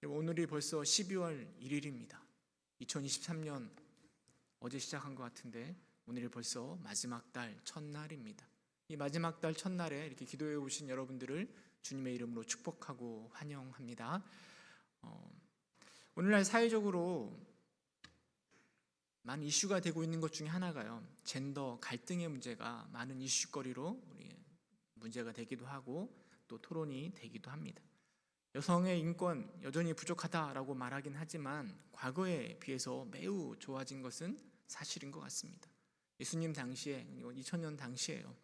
오늘이 벌써 12월 1일입니다. 2023년 어제 시작한 것 같은데 오늘이 벌써 마지막 달 첫날입니다. 이 마지막 달 첫날에 이렇게 기도해 오신 여러분들을 주님의 이름으로 축복하고 환영합니다. 오늘날 사회적으로 많은 이슈가 되고 있는 것 중에 하나가요, 젠더 갈등의 문제가 많은 이슈거리로 우리 문제가 되기도 하고 또 토론이 되기도 합니다. 여성의 인권 여전히 부족하다라고 말하긴 하지만 과거에 비해서 매우 좋아진 것은 사실인 것 같습니다. 예수님 당시에, 2000년 당시에요.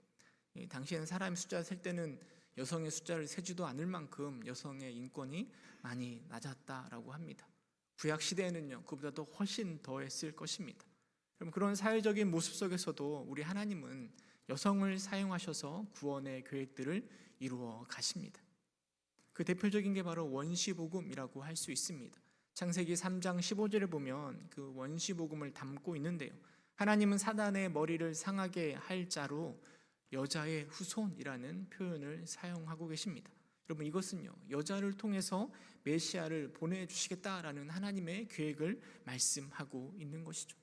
당시에는 사람의 숫자를 셀 때는 여성의 숫자를 세지도 않을 만큼 여성의 인권이 많이 낮았다라고 합니다. 구약 시대에는요, 그보다 더 훨씬 더했을 것입니다. 그럼 그런 사회적인 모습 속에서도 우리 하나님은 여성을 사용하셔서 구원의 계획들을 이루어 가십니다. 그 대표적인 게 바로 원시복음이라고 할 수 있습니다. 창세기 3장 15절에 보면 그 원시복음을 담고 있는데요, 하나님은 사단의 머리를 상하게 할 자로 여자의 후손이라는 표현을 사용하고 계십니다. 여러분, 이것은요, 여자를 통해서 메시아를 보내주시겠다라는 하나님의 계획을 말씀하고 있는 것이죠.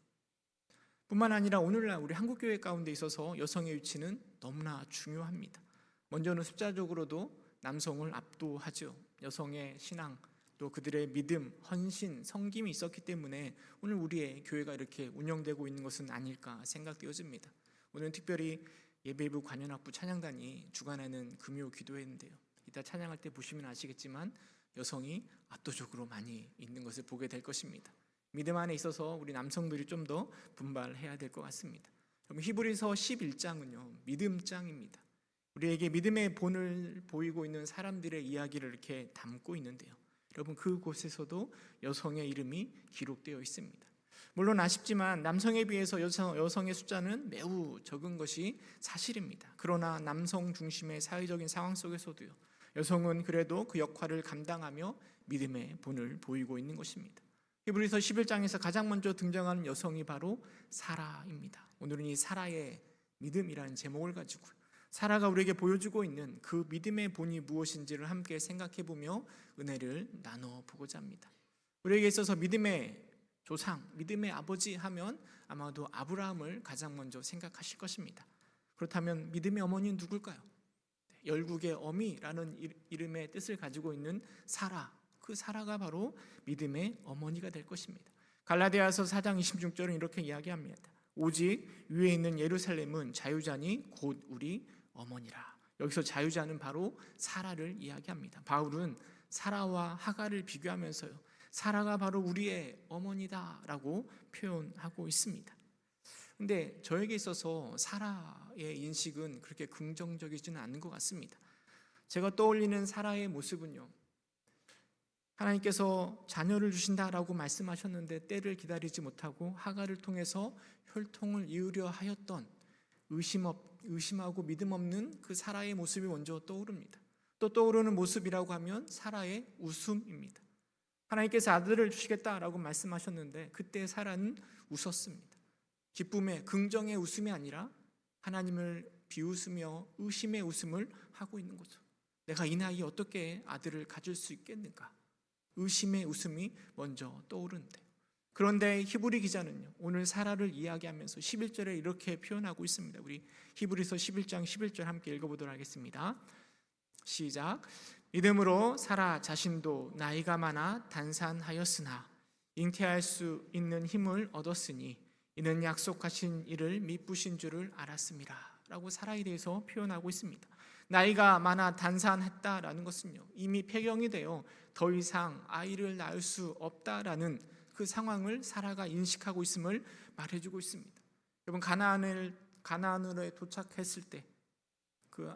뿐만 아니라 오늘날 우리 한국교회 가운데 있어서 여성의 위치는 너무나 중요합니다. 먼저는 숫자적으로도 남성을 압도하죠. 여성의 신앙, 또 그들의 믿음, 헌신, 섬김이 있었기 때문에 오늘 우리의 교회가 이렇게 운영되고 있는 것은 아닐까 생각되어집니다. 오늘은 특별히 예배부 관현악부 찬양단이 주관하는 금요 기도회인데요, 이따 찬양할 때 보시면 아시겠지만 여성이 압도적으로 많이 있는 것을 보게 될 것입니다. 믿음 안에 있어서 우리 남성들이 좀 더 분발해야 될 것 같습니다. 히브리서 11장은요 믿음장입니다. 우리에게 믿음의 본을 보이고 있는 사람들의 이야기를 이렇게 담고 있는데요, 여러분, 그곳에서도 여성의 이름이 기록되어 있습니다. 물론 아쉽지만 남성에 비해서 여성의 숫자는 매우 적은 것이 사실입니다. 그러나 남성 중심의 사회적인 상황 속에서도요, 여성은 그래도 그 역할을 감당하며 믿음의 본을 보이고 있는 것입니다. 히브리서 11장에서 가장 먼저 등장하는 여성이 바로 사라입니다. 오늘은 이 사라의 믿음이라는 제목을 가지고 사라가 우리에게 보여주고 있는 그 믿음의 본이 무엇인지를 함께 생각해보며 은혜를 나눠보고자 합니다. 우리에게 있어서 믿음의 조상, 믿음의 아버지 하면 아마도 아브라함을 가장 먼저 생각하실 것입니다. 그렇다면 믿음의 어머니는 누굴까요? 열국의 어미라는 이름의 뜻을 가지고 있는 사라, 그 사라가 바로 믿음의 어머니가 될 것입니다. 갈라디아서 4장 26절은 이렇게 이야기합니다. 오직 위에 있는 예루살렘은 자유자니 곧 우리 어머니라. 여기서 자유자는 바로 사라를 이야기합니다. 바울은 사라와 하갈을 비교하면서요, 사라가 바로 우리의 어머니다라고 표현하고 있습니다. 근데 저에게 있어서 사라의 인식은 그렇게 긍정적이지는 않은 것 같습니다. 제가 떠올리는 사라의 모습은요, 하나님께서 자녀를 주신다라고 말씀하셨는데 때를 기다리지 못하고 하갈을 통해서 혈통을 이으려 하였던 의심하고 믿음 없는 그 사라의 모습이 먼저 떠오릅니다. 또 떠오르는 모습이라고 하면 사라의 웃음입니다. 하나님께서 아들을 주시겠다라고 말씀하셨는데 그때 사라는 웃었습니다. 기쁨의, 긍정의 웃음이 아니라 하나님을 비웃으며 의심의 웃음을 하고 있는 거죠. 내가 이 나이에 어떻게 아들을 가질 수 있겠는가? 의심의 웃음이 먼저 떠오르는데, 그런데 히브리 기자는요, 오늘 사라를 이야기하면서 11절에 이렇게 표현하고 있습니다. 우리 히브리서 11장 11절 함께 읽어보도록 하겠습니다. 시작. 믿음으로 사라 자신도 나이가 많아 단산하였으나 잉태할 수 있는 힘을 얻었으니 이는 약속하신 이를 미쁘신 줄을 알았습니다 라고 사라에 대해서 표현하고 있습니다. 나이가 많아 단산했다라는 것은요, 이미 폐경이 되어 더 이상 아이를 낳을 수 없다라는 그 상황을 사라가 인식하고 있음을 말해주고 있습니다. 여러분, 가나안으로 도착했을 때, 그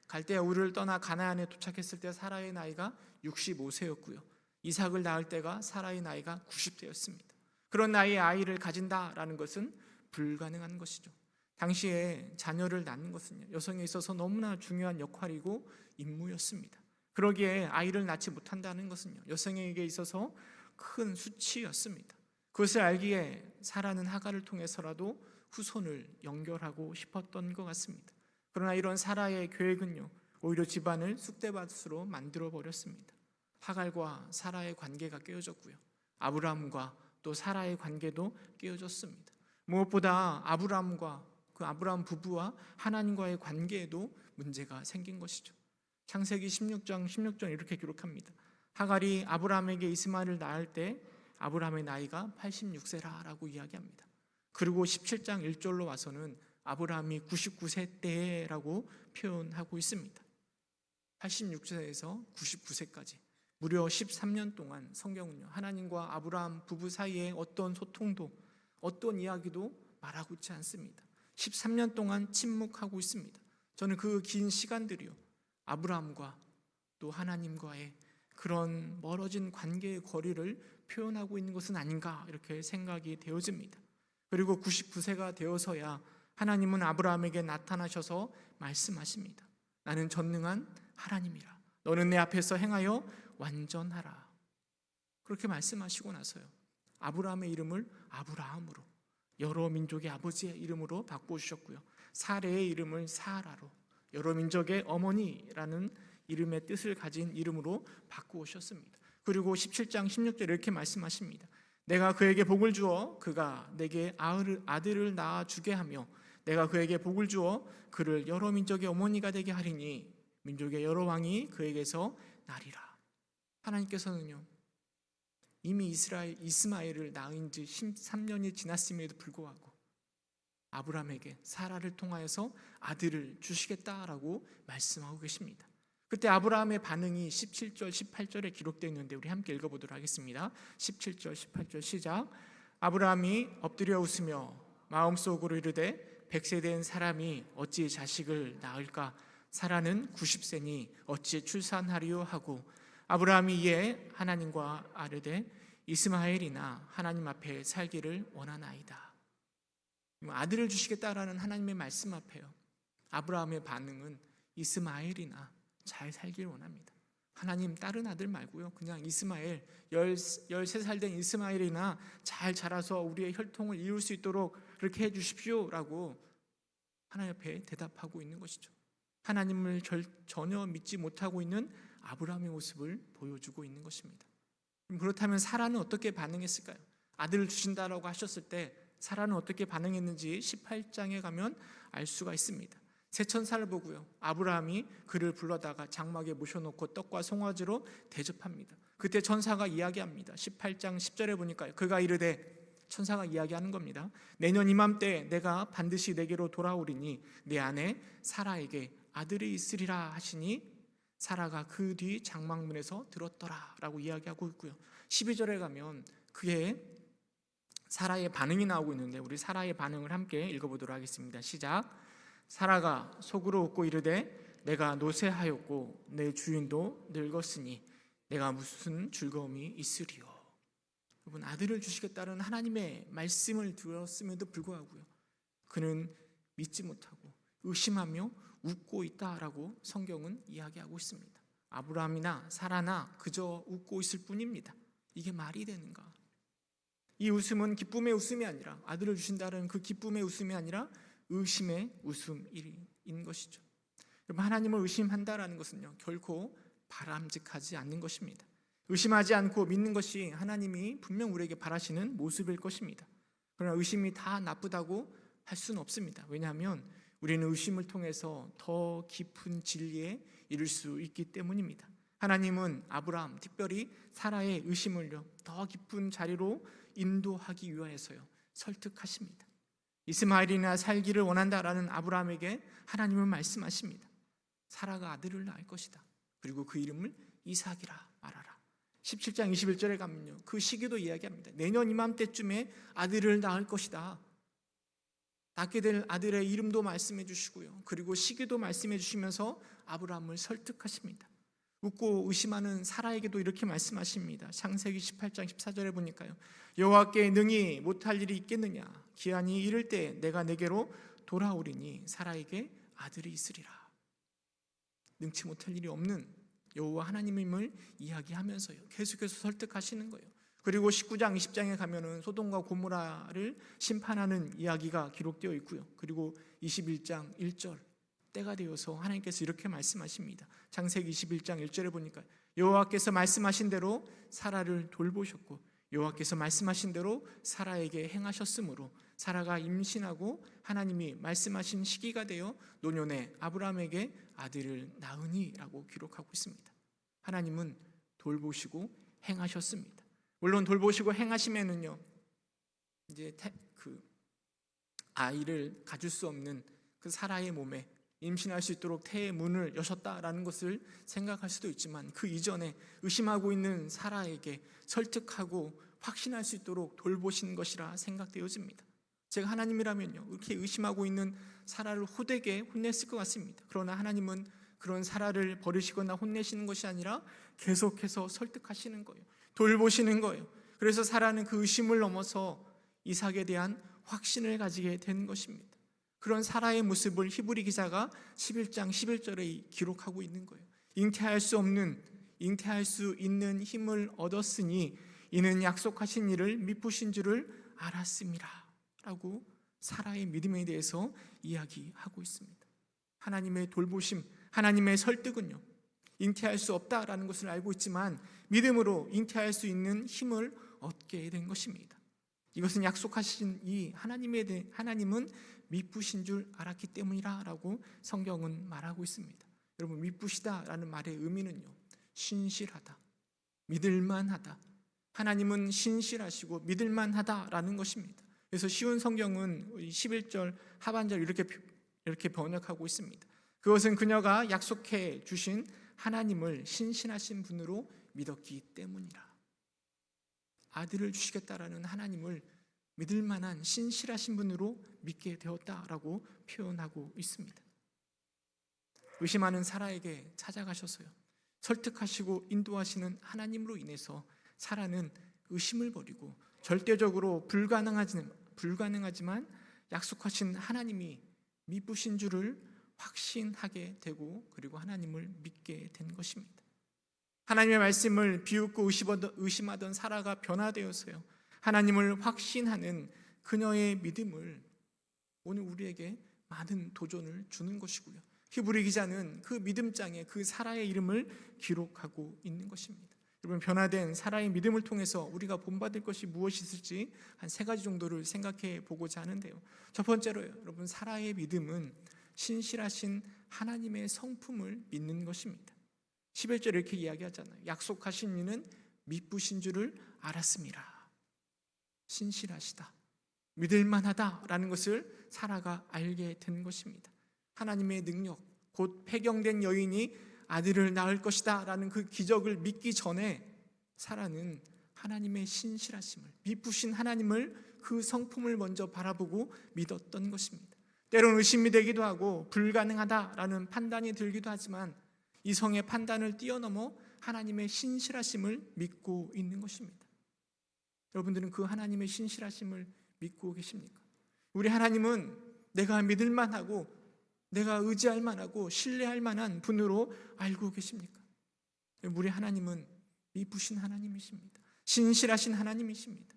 갈대아 우르를 떠나 가나안에 도착했을 때 사라의 나이가 65세였고요 이삭을 낳을 때가 사라의 나이가 90세였습니다. 그런 나이에 아이를 가진다라는 것은 불가능한 것이죠. 당시에 자녀를 낳는 것은 여성에 있어서 너무나 중요한 역할이고 임무였습니다. 그러기에 아이를 낳지 못한다는 것은 여성에게 있어서 큰 수치였습니다. 그것을 알기에 사라는 하갈을 통해서라도 후손을 연결하고 싶었던 것 같습니다. 그러나 이런 사라의 계획은요, 오히려 집안을 쑥대밭으로 만들어 버렸습니다. 하갈과 사라의 관계가 깨어졌고요. 아브라함과 또 사라의 관계도 깨어졌습니다. 무엇보다 아브라함과 그 아브라함 부부와 하나님과의 관계에도 문제가 생긴 것이죠. 창세기 16장 16절 이렇게 기록합니다. 하갈이 아브라함에게 이스마엘을 낳을 때 아브라함의 나이가 86세라라고 이야기합니다. 그리고 17장 1절로 와서는 아브라함이 99세 때라고 표현하고 있습니다. 86세에서 99세까지 무려 13년 동안 성경은요, 하나님과 아브라함 부부 사이에 어떤 소통도 어떤 이야기도 말하고 있지 않습니다. 13년 동안 침묵하고 있습니다. 저는 그 긴 시간들이요, 아브라함과 또 하나님과의 그런 멀어진 관계의 거리를 표현하고 있는 것은 아닌가 이렇게 생각이 되어집니다. 그리고 99세가 되어서야 하나님은 아브라함에게 나타나셔서 말씀하십니다. 나는 전능한 하나님이라. 너는 내 앞에서 행하여 완전하라. 그렇게 말씀하시고 나서요, 아브라함의 이름을 아브라함으로, 여러 민족의 아버지의 이름으로 바꿔주셨고요, 사레의 이름을 사라로, 여러 민족의 어머니라는 이름의 뜻을 가진 이름으로 바꾸셨습니다. 그리고 17장 16절에 이렇게 말씀하십니다. 내가 그에게 복을 주어 그가 내게 아들을 낳아주게 하며 내가 그에게 복을 주어 그를 여러 민족의 어머니가 되게 하리니 민족의 여러 왕이 그에게서 나리라. 하나님께서는요, 이미 이스마엘을 낳은 지 13년이 지났음에도 불구하고 아브라함에게 사라를 통하여서 아들을 주시겠다라고 말씀하고 계십니다. 그때 아브라함의 반응이 17절 18절에 기록되어 있는데 우리 함께 읽어보도록 하겠습니다. 17절 18절 시작. 아브라함이 엎드려 웃으며 마음속으로 이르되 100세 된 사람이 어찌 자식을 낳을까? 사라는 90세니 어찌 출산하리요 하고 아브라함이 이에 하나님과 아뢰되 이스마엘이나 하나님 앞에 살기를 원하나이다. 아들을 주시겠다라는 하나님의 말씀 앞에요, 아브라함의 반응은 이스마엘이나 잘 살길 원합니다. 하나님 다른 아들 말고요, 그냥 이스마엘 13살 된 이스마엘이나 잘 자라서 우리의 혈통을 이룰 수 있도록 그렇게 해주십시오 라고 하나님 앞에 대답하고 있는 것이죠. 하나님을 전혀 믿지 못하고 있는 아브라함의 모습을 보여주고 있는 것입니다. 그렇다면 사라는 어떻게 반응했을까요? 아들을 주신다라고 하셨을 때 사라는 어떻게 반응했는지 18장에 가면 알 수가 있습니다. 새 천사를 보고요, 아브라함이 그를 불러다가 장막에 모셔놓고 떡과 송아지로 대접합니다. 그때 천사가 이야기합니다. 18장 10절에 보니까 그가 이르되, 천사가 이야기하는 겁니다. 내년 이맘때 내가 반드시 내게로 돌아오리니 내 아내 사라에게 아들이 있으리라 하시니 사라가 그 뒤 장막문에서 들었더라 라고 이야기하고 있고요. 12절에 가면 그의 사라의 반응이 나오고 있는데 우리 사라의 반응을 함께 읽어보도록 하겠습니다. 시작. 사라가 속으로 웃고 이르되 내가 노쇠하였고 내 주인도 늙었으니 내가 무슨 즐거움이 있으리요. 여러분, 아들을 주시겠다는 하나님의 말씀을 들었음에도 불구하고요, 그는 믿지 못하고 의심하며 웃고 있다라고 성경은 이야기하고 있습니다. 아브라함이나 사라나 그저 웃고 있을 뿐입니다. 이게 말이 되는가? 이 웃음은 기쁨의 웃음이 아니라, 아들을 주신다는 그 기쁨의 웃음이 아니라 의심의 웃음인 것이죠. 여러분, 하나님을 의심한다라는 것은요, 결코 바람직하지 않는 것입니다. 의심하지 않고 믿는 것이 하나님이 분명 우리에게 바라시는 모습일 것입니다. 그러나 의심이 다 나쁘다고 할 수는 없습니다. 왜냐하면 우리는 의심을 통해서 더 깊은 진리에 이를 수 있기 때문입니다. 하나님은 아브라함, 특별히 사라의 의심을요, 더 깊은 자리로 인도하기 위하여서요, 설득하십니다. 이스마엘이나 살기를 원한다라는 아브라함에게 하나님은 말씀하십니다. 사라가 아들을 낳을 것이다. 그리고 그 이름을 이삭이라 말하라. 17장 21절에 가면요, 그 시기도 이야기합니다. 내년 이맘때쯤에 아들을 낳을 것이다. 낳게 될 아들의 이름도 말씀해 주시고요, 그리고 시기도 말씀해 주시면서 아브라함을 설득하십니다. 웃고 의심하는 사라에게도 이렇게 말씀하십니다. 창세기 18장 14절에 보니까요, 여호와께 능히 못할 일이 있겠느냐? 기한이 이를 때 내가 내게로 돌아오리니 사라에게 아들이 있으리라. 능치 못할 일이 없는 여호와 하나님임을 이야기하면서요, 계속해서 설득하시는 거예요. 그리고 19장 20장에 가면은 소돔과 고모라를 심판하는 이야기가 기록되어 있고요. 그리고 21장 1절 때가 되어서 하나님께서 이렇게 말씀하십니다. 창세기 21장 1절에 보니까 여호와께서 말씀하신 대로 사라를 돌보셨고 여호와께서 말씀하신 대로 사라에게 행하셨으므로 사라가 임신하고 하나님이 말씀하신 시기가 되어 노년에 아브라함에게 아들을 낳으니라고 기록하고 있습니다. 하나님은 돌보시고 행하셨습니다. 물론 돌보시고 행하시면은요, 이제 그 아이를 가질 수 없는 그 사라의 몸에 임신할 수 있도록 태의 문을 여셨다라는 것을 생각할 수도 있지만 그 이전에 의심하고 있는 사라에게 설득하고 확신할 수 있도록 돌보신 것이라 생각되어집니다. 제가 하나님이라면요, 이렇게 의심하고 있는 사라를 호되게 혼냈을 것 같습니다. 그러나 하나님은 그런 사라를 버리시거나 혼내시는 것이 아니라 계속해서 설득하시는 거예요. 돌보시는 거예요. 그래서 사라는 그 의심을 넘어서 이삭에 대한 확신을 가지게 된 것입니다. 그런 사라의 모습을 히브리 기자가 11장 11절에 기록하고 있는 거예요. 잉태할 수 있는 힘을 얻었으니 이는 약속하신 일을 미쁘신 줄을 알았음이라 라고 사라의 믿음에 대해서 이야기하고 있습니다. 하나님의 돌보심, 하나님의 설득은요, 잉태할 수 없다라는 것을 알고 있지만 믿음으로 잉태할 수 있는 힘을 얻게 된 것입니다. 이것은 약속하신 이 하나님은 미쁘신 줄 알았기 때문이라 라고 성경은 말하고 있습니다. 여러분, 미쁘시다라는 말의 의미는요, 신실하다, 믿을만하다. 하나님은 신실하시고 믿을만하다라는 것입니다. 그래서 쉬운 성경은 11절 하반절 이렇게 번역하고 있습니다. 그것은 그녀가 약속해 주신 하나님을 신실하신 분으로 믿었기 때문이라. 아들을 주시겠다라는 하나님을 믿을 만한 신실하신 분으로 믿게 되었다라고 표현하고 있습니다. 의심하는 사라에게 찾아가셔서요, 설득하시고 인도하시는 하나님으로 인해서 사라는 의심을 버리고 절대적으로 불가능하지만 약속하신 하나님이 미쁘신 줄을 확신하게 되고 그리고 하나님을 믿게 된 것입니다. 하나님의 말씀을 비웃고 의심하던 사라가 변화되었어요. 하나님을 확신하는 그녀의 믿음을 오늘 우리에게 많은 도전을 주는 것이고요. 히브리 기자는 그 믿음장에 그 사라의 이름을 기록하고 있는 것입니다. 여러분, 변화된 사라의 믿음을 통해서 우리가 본받을 것이 무엇이 있을지 한 3가지 정도를 생각해 보고자 하는데요. 첫 번째로요, 여러분, 사라의 믿음은 신실하신 하나님의 성품을 믿는 것입니다. 11절 이렇게 이야기하잖아요. 약속하신 이는 미쁘신 줄을 알았습니다. 신실하시다, 믿을만하다라는 것을 사라가 알게 된 것입니다. 하나님의 능력, 곧 폐경된 여인이 아들을 낳을 것이다 라는 그 기적을 믿기 전에 사라는 하나님의 신실하심을, 미쁘신 하나님을, 그 성품을 먼저 바라보고 믿었던 것입니다. 때로는 의심이 되기도 하고 불가능하다라는 판단이 들기도 하지만 이성의 판단을 뛰어넘어 하나님의 신실하심을 믿고 있는 것입니다. 여러분들은 그 하나님의 신실하심을 믿고 계십니까? 우리 하나님은 내가 믿을 만하고 내가 의지할 만하고 신뢰할 만한 분으로 알고 계십니까? 우리 하나님은 미쁘신 하나님이십니다. 신실하신 하나님이십니다.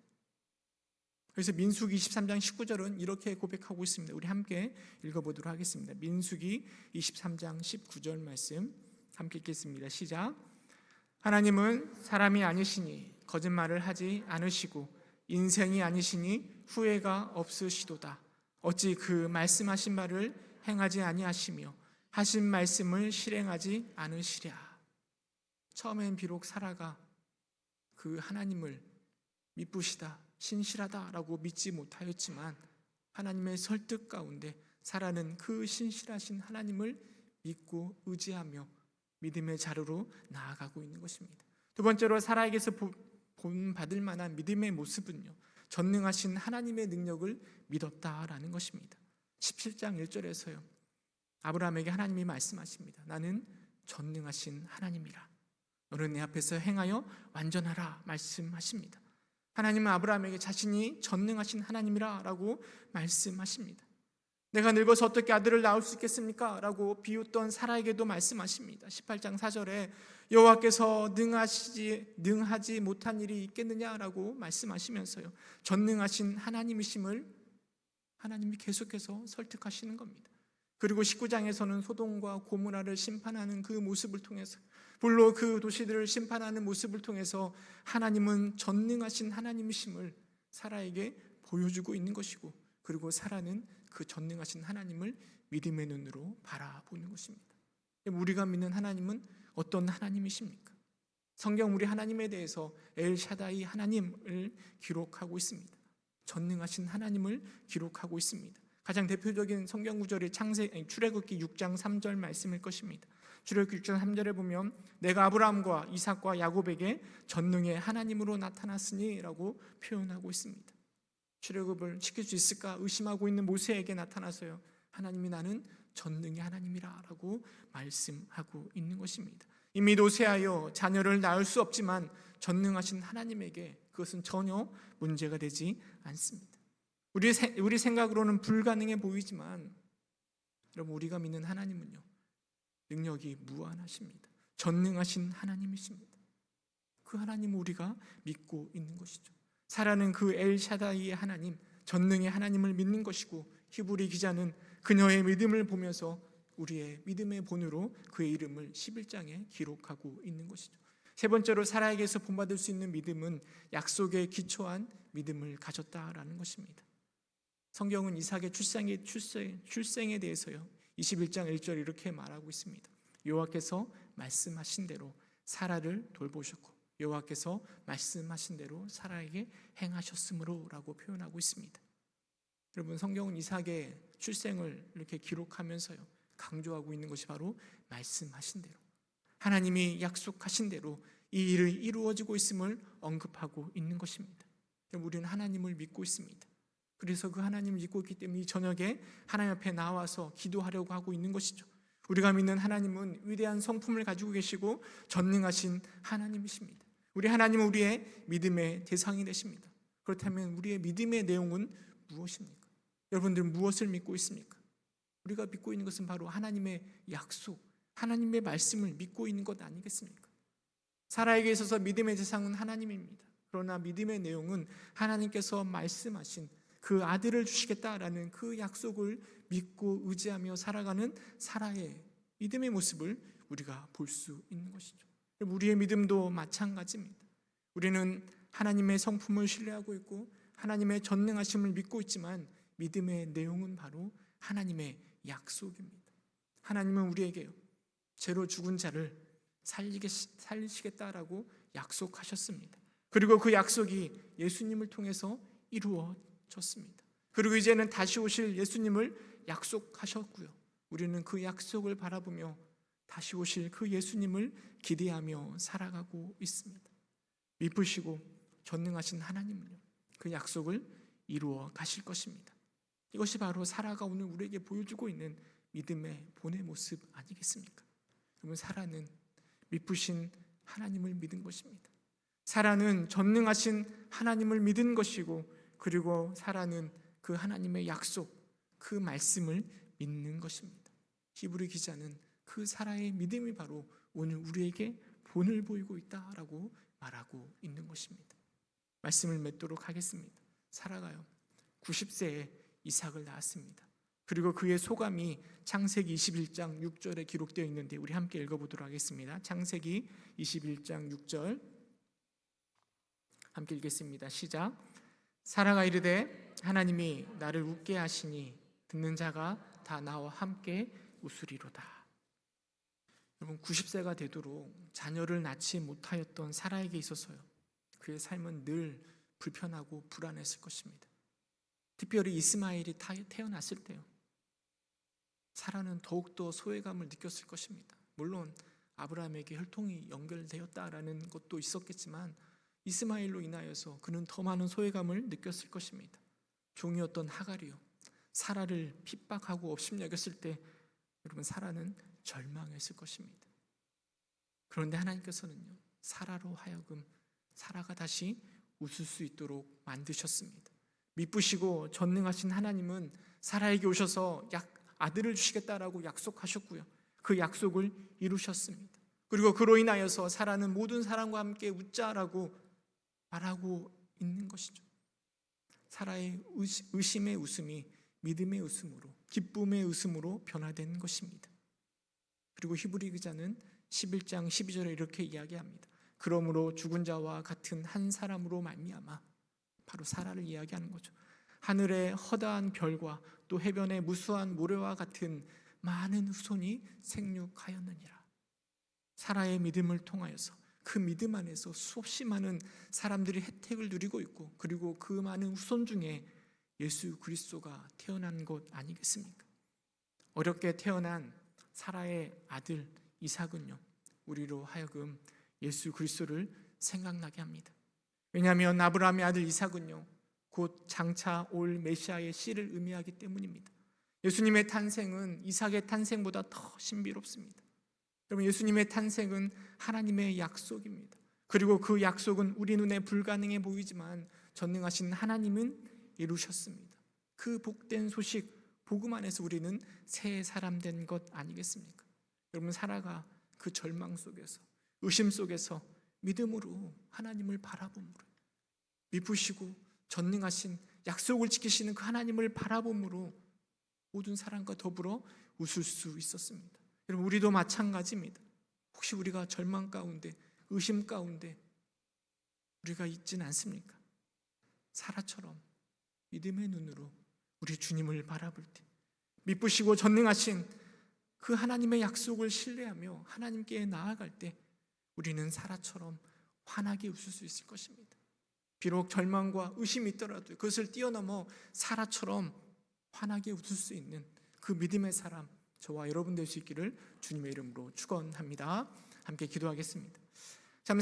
그래서 민수기 23장 19절은 이렇게 고백하고 있습니다. 우리 함께 읽어보도록 하겠습니다. 민수기 23장 19절 말씀 함께 읽겠습니다. 시작. 하나님은 사람이 아니시니 거짓말을 하지 않으시고 인생이 아니시니 후회가 없으시도다. 어찌 그 말씀하신 바를 행하지 아니하시며 하신 말씀을 실행하지 않으시랴. 처음엔 비록 사라가 그 하나님을 미쁘시다, 신실하다라고 믿지 못하였지만 하나님의 설득 가운데 사라는 그 신실하신 하나님을 믿고 의지하며 믿음의 자료로 나아가고 있는 것입니다. 두 번째로 사라에게서 본받을 만한 믿음의 모습은요, 전능하신 하나님의 능력을 믿었다라는 것입니다. 17장 1절에서요, 아브라함에게 하나님이 말씀하십니다. 나는 전능하신 하나님이라. 너는 내 앞에서 행하여 완전하라 말씀하십니다. 하나님은 아브라함에게 자신이 전능하신 하나님이라 라고 말씀하십니다. 내가 늙어서 어떻게 아들을 낳을 수 있겠습니까? 라고 비웃던 사라에게도 말씀하십니다. 18장 4절에 여호와께서 능하지 못한 일이 있겠느냐라고 말씀하시면서요, 전능하신 하나님이심을 하나님이 계속해서 설득하시는 겁니다. 그리고 19장에서는 소돔과 고모라를 심판하는 그 모습을 통해서, 불로 그 도시들을 심판하는 모습을 통해서 하나님은 전능하신 하나님이심을 사라에게 보여주고 있는 것이고, 그리고 사라는 그 전능하신 하나님을 믿음의 눈으로 바라보는 것입니다. 우리가 믿는 하나님은 어떤 하나님이십니까? 성경 우리 하나님에 대해서 엘샤다이 하나님을 기록하고 있습니다. 전능하신 하나님을 기록하고 있습니다. 가장 대표적인 성경 구절이 출애굽기 6장 3절 말씀일 것입니다. 출애굽기 6장 3절에 보면 내가 아브라함과 이삭과 야곱에게 전능의 하나님으로 나타났으니 라고 표현하고 있습니다. 출애굽을 지킬 수 있을까 의심하고 있는 모세에게 나타나서요, 하나님이 나는 전능의 하나님이라 라고 말씀하고 있는 것입니다. 이미 노쇠하여 자녀를 낳을 수 없지만 전능하신 하나님에게 그것은 전혀 문제가 되지 않습니다. 우리 생각으로는 불가능해 보이지만 여러분, 우리가 믿는 하나님은요, 능력이 무한하십니다. 전능하신 하나님이십니다. 그 하나님을 우리가 믿고 있는 것이죠. 사라는 그 엘샤다이의 하나님, 전능의 하나님을 믿는 것이고, 히브리 기자는 그녀의 믿음을 보면서 우리의 믿음의 본으로 그의 이름을 11장에 기록하고 있는 것이죠. 세 번째로 사라에게서 본받을 수 있는 믿음은 약속에 기초한 믿음을 가졌다라는 것입니다. 성경은 이삭의 출생에 대해서요, 21장 1절 이렇게 말하고 있습니다. 여호와께서 말씀하신 대로 사라를 돌보셨고 여호와께서 말씀하신 대로 사라에게 행하셨으므로 라고 표현하고 있습니다. 여러분, 성경은 이삭의 출생을 이렇게 기록하면서요, 강조하고 있는 것이 바로 말씀하신 대로, 하나님이 약속하신 대로 이 일이 이루어지고 있음을 언급하고 있는 것입니다. 우리는 하나님을 믿고 있습니다. 그래서 그 하나님을 믿고 있기 때문에 이 저녁에 하나님 앞에 나와서 기도하려고 하고 있는 것이죠. 우리가 믿는 하나님은 위대한 성품을 가지고 계시고 전능하신 하나님이십니다. 우리 하나님은 우리의 믿음의 대상이 되십니다. 그렇다면 우리의 믿음의 내용은 무엇입니까? 여러분들은 무엇을 믿고 있습니까? 우리가 믿고 있는 것은 바로 하나님의 약속, 하나님의 말씀을 믿고 있는 것 아니겠습니까? 사라에게 있어서 믿음의 대상은 하나님입니다. 그러나 믿음의 내용은 하나님께서 말씀하신 그 아들을 주시겠다라는 그 약속을 믿고 의지하며 살아가는 사라의 믿음의 모습을 우리가 볼 수 있는 것이죠. 우리의 믿음도 마찬가지입니다. 우리는 하나님의 성품을 신뢰하고 있고 하나님의 전능하심을 믿고 있지만 믿음의 내용은 바로 하나님의 약속입니다. 하나님은 우리에게요, 죄로 죽은 자를 살리시겠다라고 약속하셨습니다. 그리고 그 약속이 예수님을 통해서 이루어졌습니다. 그리고 이제는 다시 오실 예수님을 약속하셨고요, 우리는 그 약속을 바라보며 다시 오실 그 예수님을 기대하며 살아가고 있습니다. 미쁘시고 전능하신 하나님은요, 그 약속을 이루어 가실 것입니다. 이것이 바로 사라가 오늘 우리에게 보여주고 있는 믿음의 본의 모습 아니겠습니까? 그러면 사라는 미쁘신 하나님을 믿은 것입니다. 사라는 전능하신 하나님을 믿은 것이고, 그리고 사라는 그 하나님의 약속, 그 말씀을 믿는 것입니다. 히브리 기자는 그 사라의 믿음이 바로 오늘 우리에게 본을 보이고 있다라고 말하고 있는 것입니다. 말씀을 맺도록 하겠습니다. 사라가요, 90세에 이삭을 낳았습니다. 그리고 그의 소감이 창세기 21장 6절에 기록되어 있는데 우리 함께 읽어보도록 하겠습니다. 창세기 21장 6절 함께 읽겠습니다. 시작. 사라가 이르되 하나님이 나를 웃게 하시니 듣는 자가 다 나와 함께 웃으리로다. 여러분, 90세가 되도록 자녀를 낳지 못하였던 사라에게 있어서요, 그의 삶은 늘 불편하고 불안했을 것입니다. 특별히 이스마엘이 태어났을 때요, 사라는 더욱더 소외감을 느꼈을 것입니다. 물론 아브라함에게 혈통이 연결되었다라는 것도 있었겠지만 이스마엘로 인하여서 그는 더 많은 소외감을 느꼈을 것입니다. 종이었던 하갈이요, 사라를 핍박하고 업신여겼을 때 여러분, 사라는 절망했을 것입니다. 그런데 하나님께서는요, 사라로 하여금 사라가 다시 웃을 수 있도록 만드셨습니다. 미쁘시고 전능하신 하나님은 사라에게 오셔서 아들을 주시겠다라고 약속하셨고요, 그 약속을 이루셨습니다. 그리고 그로 인하여서 사라는 모든 사람과 함께 웃자라고 말하고 있는 것이죠. 사라의 의심의 웃음이 믿음의 웃음으로, 기쁨의 웃음으로 변화된 것입니다. 그리고 히브리 기자는 11장 12절에 이렇게 이야기합니다. 그러므로 죽은 자와 같은 한 사람으로 말미암아, 바로 사라를 이야기하는 거죠. 하늘의 허다한 별과 또 해변의 무수한 모래와 같은 많은 후손이 생육하였느니라. 사라의 믿음을 통하여서 그 믿음 안에서 수없이 많은 사람들이 혜택을 누리고 있고, 그리고 그 많은 후손 중에 예수 그리스도가 태어난 것 아니겠습니까? 어렵게 태어난 사라의 아들 이삭은요, 우리로 하여금 예수 그리스도를 생각나게 합니다. 왜냐하면 아브라함의 아들 이삭은요, 곧 장차 올 메시아의 씨를 의미하기 때문입니다. 예수님의 탄생은 이삭의 탄생보다 더 신비롭습니다. 여러분, 예수님의 탄생은 하나님의 약속입니다. 그리고 그 약속은 우리 눈에 불가능해 보이지만 전능하신 하나님은 이루셨습니다. 그 복된 소식, 복음 안에서 우리는 새 사람 된 것 아니겠습니까? 여러분, 사라가 그 절망 속에서, 의심 속에서 믿음으로 하나님을 바라봄으로, 미쁘시고 전능하신 약속을 지키시는 그 하나님을 바라봄으로 모든 사람과 더불어 웃을 수 있었습니다. 여러분, 우리도 마찬가지입니다. 혹시 우리가 절망 가운데, 의심 가운데 우리가 있지는 않습니까? 사라처럼 믿음의 눈으로 우리 주님을 바라볼 때, 미쁘시고 전능하신 그 하나님의 약속을 신뢰하며 하나님께 나아갈 때 우리는 사라처럼 환하게 웃을 수 있을 것입니다. 비록 절망과 의심이 있더라도 그것을 뛰어넘어 사라처럼 환하게 웃을 수 있는 그 믿음의 사람, 저와 여러분 될 수 있기를 주님의 이름으로 축원합니다. 함께 기도하겠습니다. 참